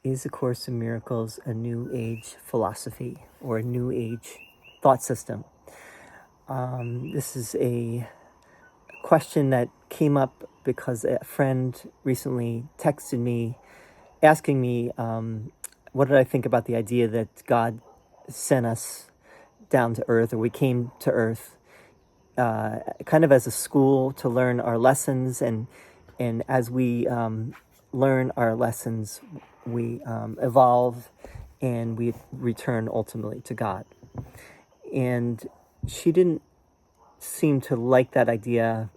Is A Course in Miracles a New Age philosophy or a New Age thought system? This is a question that came up because a friend recently texted me asking me what did I think about the idea that God sent us down to earth, or we came to earth kind of as a school to learn our lessons, and as we learn our lessons, we evolve and we return ultimately to God. And she didn't seem to like that idea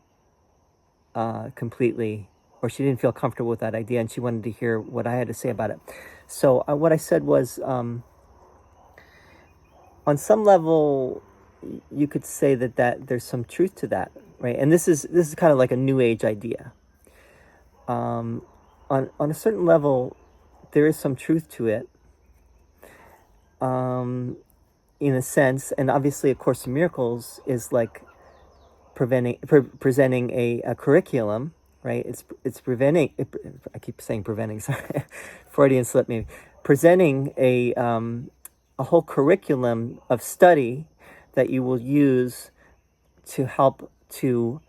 completely, or she didn't feel comfortable with that idea, and she wanted to hear what I had to say about it. So what I said was, on some level, you could say that there's some truth to that, right? And this is kind of like a New Age idea. On a certain level, there is some truth to it, in a sense. And obviously, A Course in Miracles is like presenting a curriculum, right? It's preventing. I keep saying preventing. Sorry, Freudian slip maybe. Presenting a whole curriculum of study that you will use to help to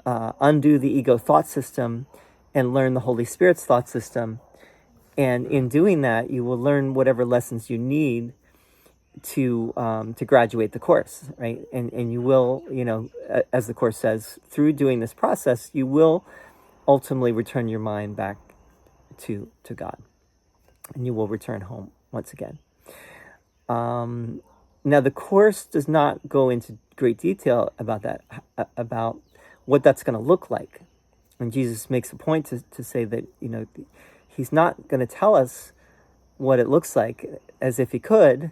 undo the ego thought system and learn the Holy Spirit's thought system. And in doing that, you will learn whatever lessons you need to graduate the course, right? And you will, as the Course says, through doing this process, you will ultimately return your mind back to God, and you will return home once again. Now, the Course does not go into great detail about that, about what that's going to look like. And Jesus makes a point to say that, he's not going to tell us what it looks like as if he could,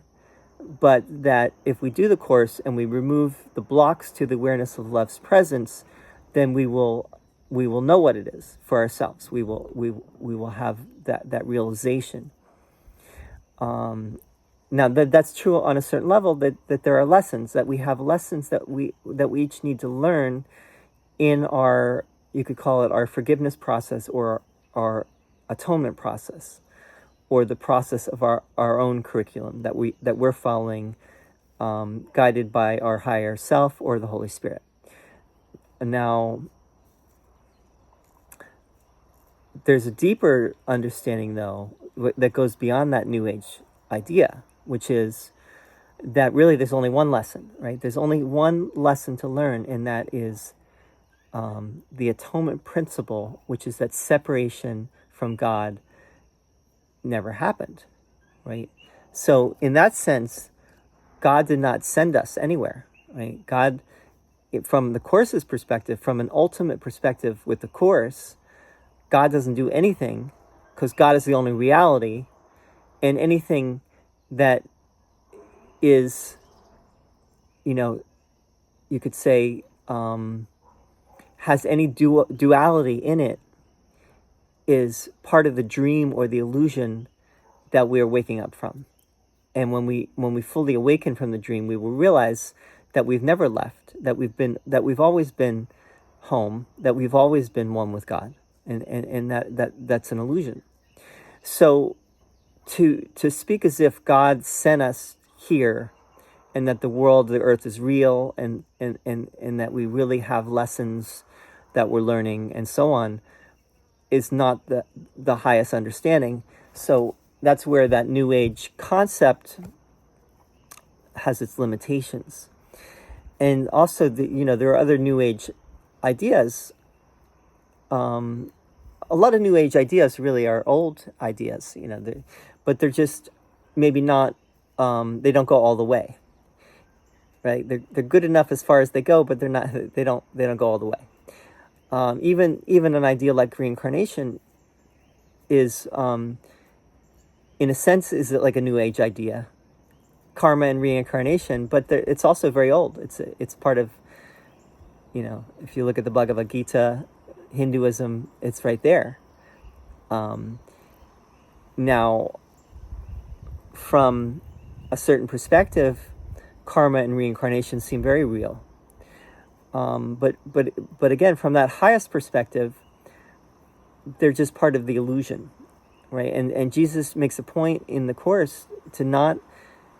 but that if we do the Course and we remove the blocks to the awareness of love's presence, then we will know what it is for ourselves. We will have that realization. Now that's true on a certain level, that there are lessons, that we have lessons that we each need to learn in our, you could call it our forgiveness process, or our atonement process, or the process of our own curriculum that we're following, guided by our higher self or the Holy Spirit. And now, there's a deeper understanding, though, that goes beyond that New Age idea, which is that really there's only one lesson, right? There's only one lesson to learn, and that is the atonement principle, which is that separation from God never happened, right? So in that sense, God did not send us anywhere, right? God, from the Course's perspective, from an ultimate perspective with the Course, God doesn't do anything, because God is the only reality, and anything that is, you could say, has any duality in it, is part of the dream or the illusion that we are waking up from. And when we fully awaken from the dream, we will realize that we've never left, that we've always been home, that we've always been one with God, and that's an illusion. So to speak as if God sent us here, and that the world, the earth, is real, and that we really have lessons that we're learning and so on, is not the highest understanding. So that's where that New Age concept has its limitations. And also, there are other New Age ideas. A lot of New Age ideas really are old ideas, but they're just maybe not, they don't go all the way, right? They're good enough as far as they go, but they don't go all the way. Even an idea like reincarnation is, in a sense, is it like a New Age idea, karma and reincarnation, but it's also very old. It's part of, if you look at the Bhagavad Gita, Hinduism, it's right there. Now, from a certain perspective, karma and reincarnation seem very real. But again, from that highest perspective, they're just part of the illusion right? And Jesus makes a point in the Course to not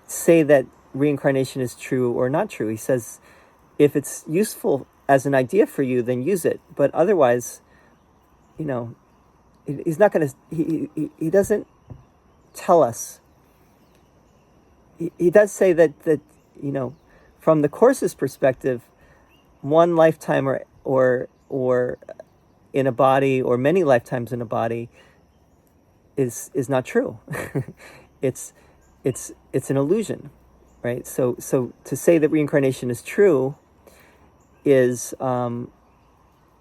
say that reincarnation is true or not true. He says, if it's useful as an idea for you, then use it. But otherwise, he's not going to, he doesn't tell us. He does say that, from the Course's perspective, one lifetime or in a body or many lifetimes in a body is not true. it's an illusion, right? So to say that reincarnation is true is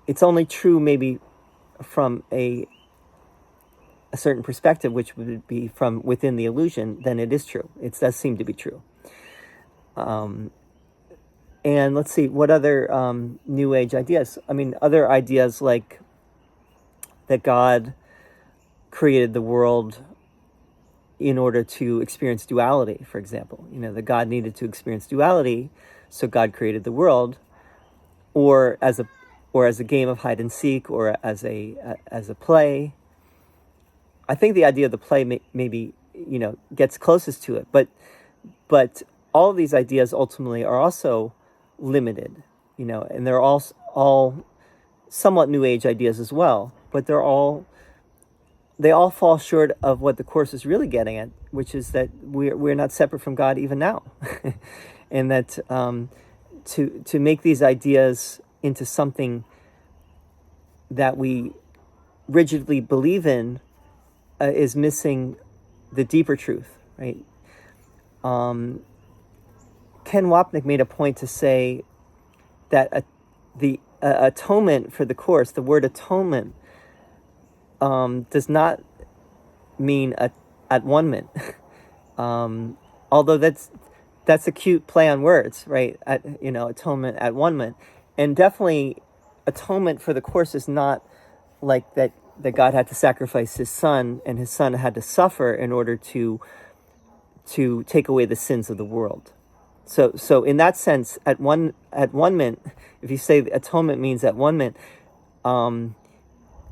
it's only true maybe from a certain perspective, which would be from within the illusion. Then it is true. It does seem to be true. And let's see, what other New Age ideas? I mean, other ideas like that God created the world in order to experience duality, for example. That God needed to experience duality, so God created the world, or as a game of hide and seek, or as a play. I think the idea of the play maybe gets closest to it, but all of these ideas ultimately are also limited, and they're all somewhat New Age ideas as well, but they all fall short of what the Course is really getting at, which is that we're not separate from God even now, and that to make these ideas into something that we rigidly believe in is missing the deeper truth, right? Ken Wapnick made a point to say that the atonement for the Course, the word atonement, does not mean at-one-ment. Although that's a cute play on words, right? Atonement, at-one-ment. And definitely atonement for the Course is not like that God had to sacrifice his son, and his son had to suffer in order to take away the sins of the world. So in that sense, at-one-ment, if you say atonement means at-one-ment,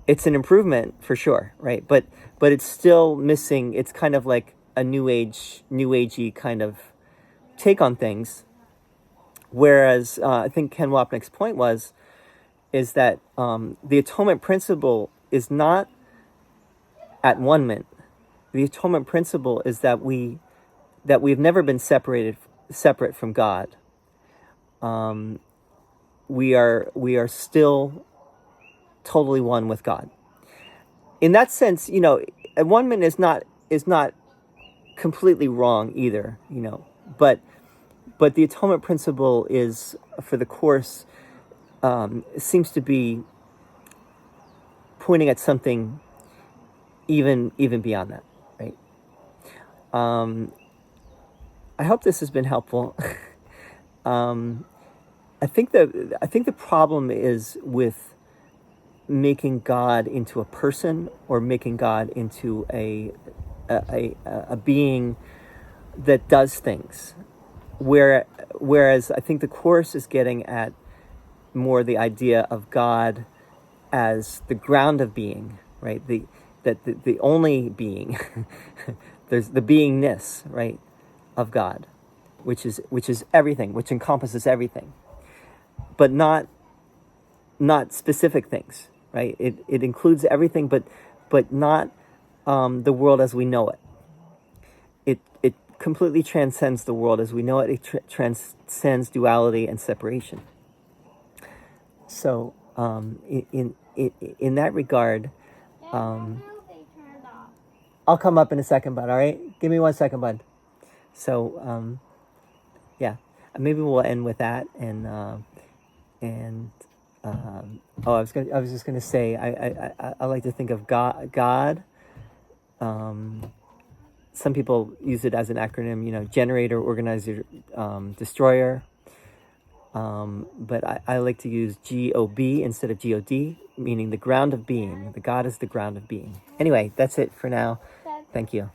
it's an improvement for sure, right? But it's still missing. It's kind of like a new agey kind of take on things. Whereas I think Ken Wapnick's point is that the atonement principle is not at-one-ment. The atonement principle is that we've never been separate from God. We are still totally one with God. In that sense, at-one-ment is not completely wrong either, but the atonement principle is, for the Course, seems to be pointing at something even beyond that, right? I hope this has been helpful. I think the problem is with making God into a person, or making God into a being that does things. Whereas I think the Course is getting at more the idea of God as the ground of being, right? The only being. There's the beingness, right, of God, which is everything, which encompasses everything, but not specific things, right? It includes everything, but not the world as we know it. It completely transcends the world as we know it. It transcends duality and separation. So in that regard, I'll come up in a second, bud. All right, give me 1 second, bud. So yeah, maybe we'll end with that. And I was just gonna say, I like to think of God. Some people use it as an acronym, generator, organizer, destroyer. But I like to use GOB instead of GOD, meaning the ground of being. The God is the ground of being. Anyway, that's it for now. Thank you.